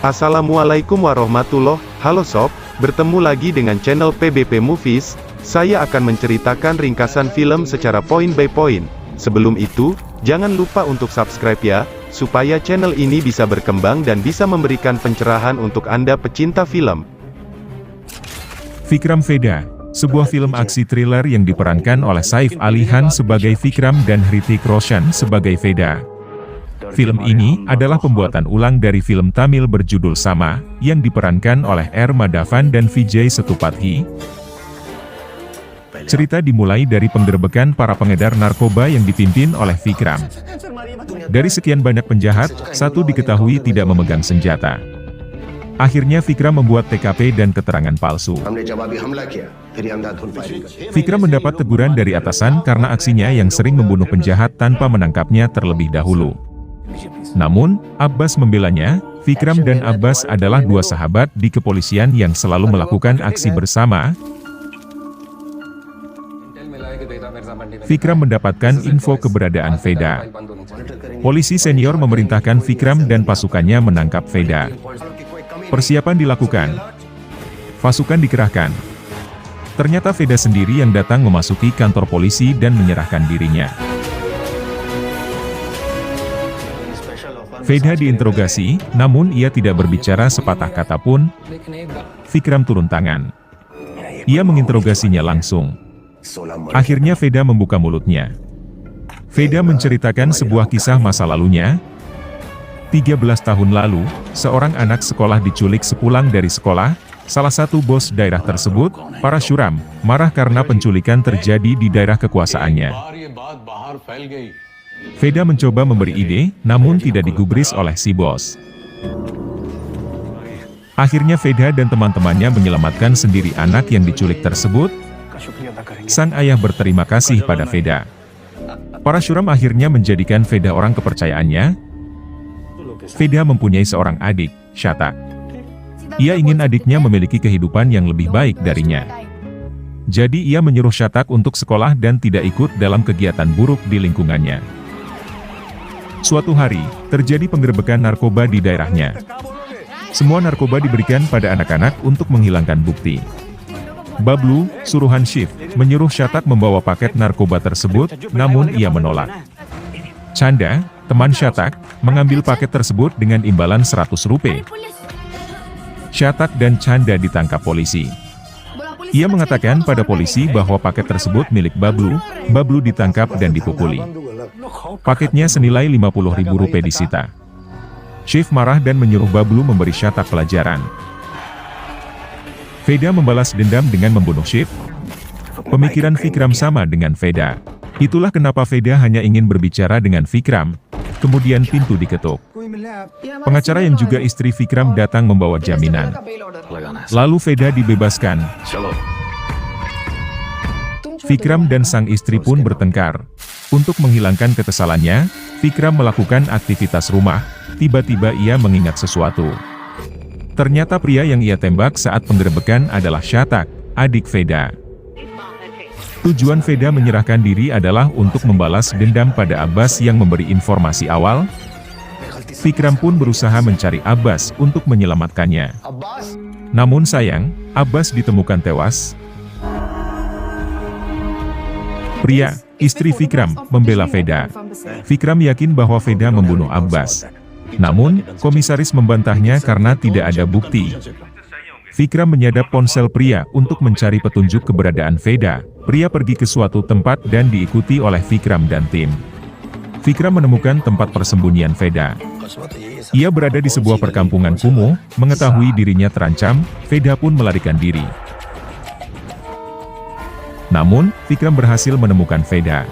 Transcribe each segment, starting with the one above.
Assalamualaikum halo sob, bertemu lagi dengan channel PBP Movies. Saya akan menceritakan ringkasan film secara point by point. Sebelum itu, jangan lupa untuk subscribe ya, supaya channel ini bisa berkembang dan bisa memberikan pencerahan untuk Anda pecinta film. Vikram Vedha, sebuah film aksi thriller yang diperankan oleh Saif Ali Khan sebagai Vikram dan Hrithik Roshan sebagai Vedha. Film ini adalah pembuatan ulang dari film Tamil berjudul sama, yang diperankan oleh R. Madhavan dan Vijay Sethupathi. Cerita dimulai dari penggerebekan para pengedar narkoba yang dipimpin oleh Vikram. Dari sekian banyak penjahat, satu diketahui tidak memegang senjata. Akhirnya Vikram membuat TKP dan keterangan palsu. Vikram mendapat teguran dari atasan karena aksinya yang sering membunuh penjahat tanpa menangkapnya terlebih dahulu. Namun, Abbas membelanya. Vikram dan Abbas adalah dua sahabat di kepolisian yang selalu melakukan aksi bersama. Vikram mendapatkan info keberadaan Vedha. Polisi senior memerintahkan Vikram dan pasukannya menangkap Vedha. Persiapan dilakukan. Pasukan dikerahkan. Ternyata Vedha sendiri yang datang memasuki kantor polisi dan menyerahkan dirinya. Vedha diinterogasi, namun ia tidak berbicara sepatah kata pun. Vikram turun tangan. Ia menginterogasinya langsung. Akhirnya Vedha membuka mulutnya. Vedha menceritakan sebuah kisah masa lalunya. 13 tahun lalu, seorang anak sekolah diculik sepulang dari sekolah. Salah satu bos daerah tersebut, Parashuram, marah karena penculikan terjadi di daerah kekuasaannya. Vedha mencoba memberi ide, namun tidak digubris oleh si bos. Akhirnya Vedha dan teman-temannya menyelamatkan sendiri anak yang diculik tersebut. Sang ayah berterima kasih pada Vedha. Parashuram akhirnya menjadikan Vedha orang kepercayaannya. Vedha mempunyai seorang adik, Shatak. Ia ingin adiknya memiliki kehidupan yang lebih baik darinya. Jadi ia menyuruh Shatak untuk sekolah dan tidak ikut dalam kegiatan buruk di lingkungannya. Suatu hari, terjadi penggerebekan narkoba di daerahnya. Semua narkoba diberikan pada anak-anak untuk menghilangkan bukti. Bablu, suruhan Shiv, menyuruh Shatak membawa paket narkoba tersebut, namun ia menolak. Chanda, teman Shatak, mengambil paket tersebut dengan imbalan 100 rupiah. Shatak dan Chanda ditangkap polisi. Ia mengatakan pada polisi bahwa paket tersebut milik Bablu. Bablu ditangkap dan dipukuli. Paketnya senilai 50.000 rupiah disita. Shiv marah dan menyuruh Bablu memberi Shatak pelajaran. Vedha membalas dendam dengan membunuh Shiv. Pemikiran Vikram sama dengan Vedha. Itulah kenapa Vedha hanya ingin berbicara dengan Vikram. Kemudian pintu diketuk. Pengacara yang juga istri Vikram datang membawa jaminan. Lalu Vedha dibebaskan. Vikram dan sang istri pun bertengkar. Untuk menghilangkan kekesalannya, Vikram melakukan aktivitas rumah. Tiba-tiba ia mengingat sesuatu. Ternyata pria yang ia tembak saat penggerebekan adalah Shatak, adik Vedha. Tujuan Vedha menyerahkan diri adalah untuk membalas dendam pada Abbas yang memberi informasi awal. Vikram pun berusaha mencari Abbas untuk menyelamatkannya. Namun sayang, Abbas ditemukan tewas. Pria, istri Vikram, membela Vedha. Vikram yakin bahwa Vedha membunuh Abbas. Namun, komisaris membantahnya karena tidak ada bukti. Vikram menyadap ponsel pria untuk mencari petunjuk keberadaan Vedha. Pria pergi ke suatu tempat dan diikuti oleh Vikram dan tim. Vikram menemukan tempat persembunyian Vedha. Ia berada di sebuah perkampungan kumuh, mengetahui dirinya terancam, Vedha pun melarikan diri. Namun, Vikram berhasil menemukan Vedha.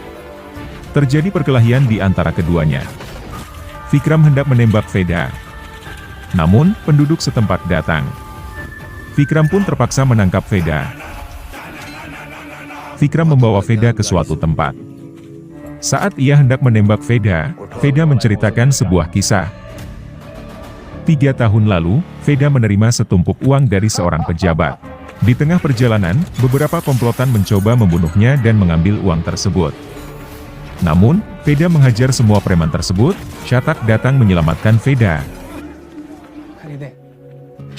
Terjadi perkelahian di antara keduanya. Vikram hendak menembak Vedha. Namun, penduduk setempat datang. Vikram pun terpaksa menangkap Vedha. Vikram membawa Vedha ke suatu tempat. Saat ia hendak menembak Vedha, Vedha menceritakan sebuah kisah. 3 tahun lalu, Vedha menerima setumpuk uang dari seorang pejabat. Di tengah perjalanan, beberapa komplotan mencoba membunuhnya dan mengambil uang tersebut. Namun, Vedha menghajar semua preman tersebut. Shatak datang menyelamatkan Vedha.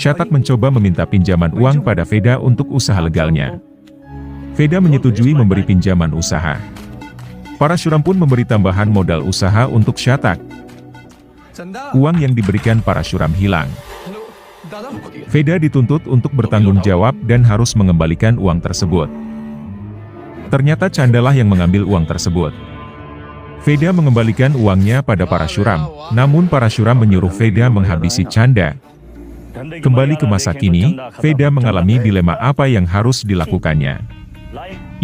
Shatak mencoba meminta pinjaman uang pada Veda untuk usaha legalnya. Veda menyetujui memberi pinjaman usaha. Parashuram pun memberi tambahan modal usaha untuk Shatak. Uang yang diberikan Parashuram hilang. Veda dituntut untuk bertanggung jawab dan harus mengembalikan uang tersebut. Ternyata Chandalah yang mengambil uang tersebut. Veda mengembalikan uangnya pada Parashuram, namun Parashuram menyuruh Veda menghabisi Chanda. Kembali ke masa kini, Veda mengalami dilema apa yang harus dilakukannya.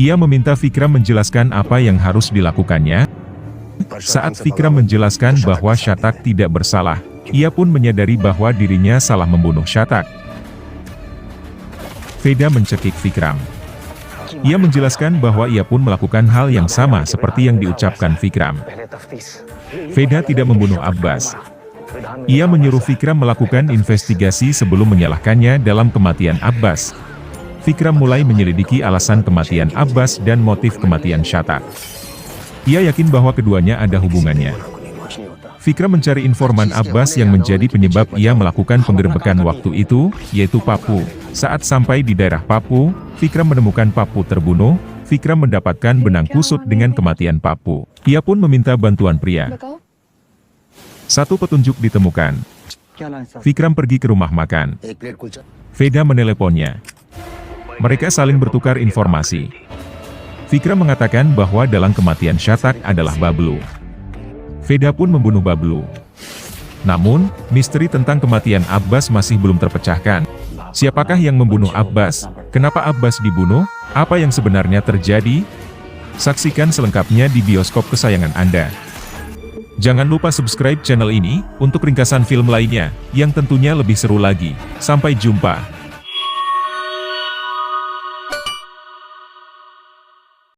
Ia meminta Vikram menjelaskan apa yang harus dilakukannya. Saat Vikram menjelaskan bahwa Shatak tidak bersalah, ia pun menyadari bahwa dirinya salah membunuh Shatak. Veda mencekik Vikram. Ia menjelaskan bahwa ia pun melakukan hal yang sama seperti yang diucapkan Vikram. Veda tidak membunuh Abbas. Ia menyuruh Vikram melakukan investigasi sebelum menyalahkannya dalam kematian Abbas. Vikram mulai menyelidiki alasan kematian Abbas dan motif kematian Shatak. Ia yakin bahwa keduanya ada hubungannya. Vikram mencari informan Abbas yang menjadi penyebab ia melakukan penggerebekan waktu itu, yaitu Pappu. Saat sampai di daerah Pappu, Vikram menemukan Pappu terbunuh. Vikram mendapatkan benang kusut dengan kematian Pappu. Ia pun meminta bantuan pria. Satu petunjuk ditemukan. Vikram pergi ke rumah makan. Veda meneleponnya. Mereka saling bertukar informasi. Vikram mengatakan bahwa dalam kematian Shatak adalah Bablu. Veda pun membunuh Bablu. Namun, misteri tentang kematian Abbas masih belum terpecahkan. Siapakah yang membunuh Abbas? Kenapa Abbas dibunuh? Apa yang sebenarnya terjadi? Saksikan selengkapnya di bioskop kesayangan Anda. Jangan lupa subscribe channel ini, untuk ringkasan film lainnya, yang tentunya lebih seru lagi. Sampai jumpa.